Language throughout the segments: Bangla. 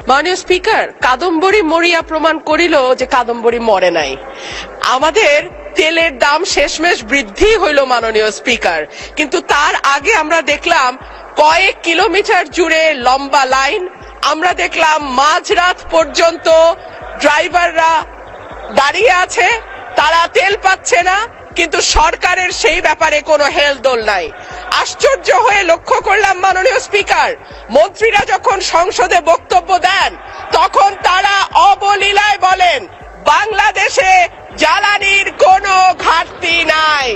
মাননীয় স্পিকার, কাদম্বরী মরিয়া প্রমাণ করিল যে কাদম্বরী মরে নাই। আমাদের তেলের দাম শেষমেশ বৃদ্ধি হইল মাননীয় স্পিকার, কিন্তু তার আগে আমরা দেখলাম কয়েক কিলোমিটার জুড়ে লম্বা লাইন। আমরা দেখলাম মাঝরাত পর্যন্ত ড্রাইভাররা দাঁড়িয়ে আছে, তারা তেল পাচ্ছে না, কিন্তু সরকারের সেই ব্যাপারে কোনো হেলদোল নাই। আশ্চর্য হয়ে লক্ষ্য করলাম মাননীয় স্পিকার, মন্ত্রীরা যখন সংসদে বক্তব্য দেন তখন তারা অবলীলায় বলেন বাংলাদেশে জ্বালানির কোনো ঘাটতি নাই,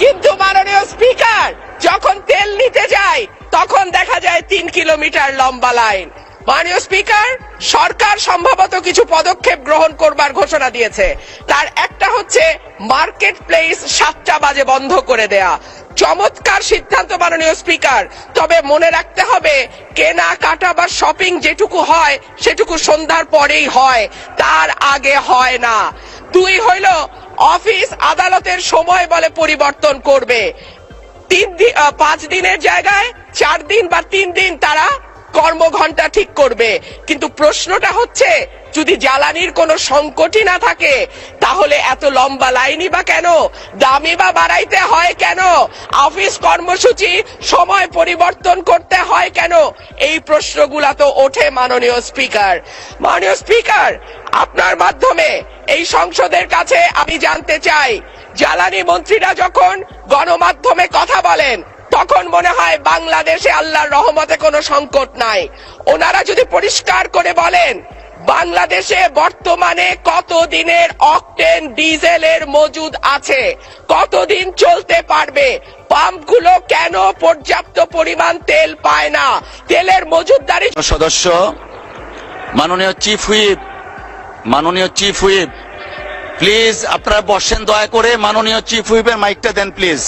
কিন্তু মাননীয় স্পিকার যখন তেল নিতে যায় তখন দেখা যায় 3 কিলোমিটার লম্বা লাইন। মাননীয় স্পিকার, সরকার সম্ভবত কিছু পদক্ষেপ গ্রহণ করবার ঘোষণা দিয়েছে। তার একটা হচ্ছে মার্কেট প্লেস 7টা বাজে বন্ধ করে দেয়া। চমৎকার সিদ্ধান্ত মাননীয় স্পিকার, তবে মনে রাখতে হবে কেনাকাটা বা শপিং যেটুকু হয় সেটুকু সন্ধ্যার পরেই হয়, তার আগে হয় না। 2 হইল অফিস আদালতের সময় বলে পরিবর্তন করবে। 5 দিনের জায়গায় 4 দিন বা 3 দিন তারা কর্মঘণ্টা ঠিক করবে। কিন্তু প্রশ্নটা হচ্ছে যদি জ্বালানির কোনো সংকটই না থাকে তাহলে এত লম্বা লাইনই বা কেন, দামি বা বাড়াইতে হয় কেন, অফিস কর্মসূচি সময় পরিবর্তন করতে হয় কেন, এই প্রশ্নগুলা তো ওঠে মাননীয় স্পিকার। মাননীয় স্পিকার, আপনার মাধ্যমে এই সংসদের কাছে আমি জানতে চাই, জ্বালানি মন্ত্রীরা যখন গণমাধ্যমে কথা বলেন তখন মনে হয় বাংলাদেশে আল্লাহর রহমতে কোনো সংকট নাই। ওনারা যদি পরিষ্কার করে বলেন বাংলাদেশে বর্তমানে কত দিনের অকটেন ডিজেলের মজুদ আছে, কতদিন চলতে পারবে, পাম্পগুলো কেন পর্যাপ্ত পরিমাণ তেল পায় না, তেলের মজুদদারি। সদস্য মাননীয় চিফ হুইপ প্লিজ আপনারা বসেন, দয়া করে মাননীয় চিফ হুইপের মাইকটা দেন প্লিজ।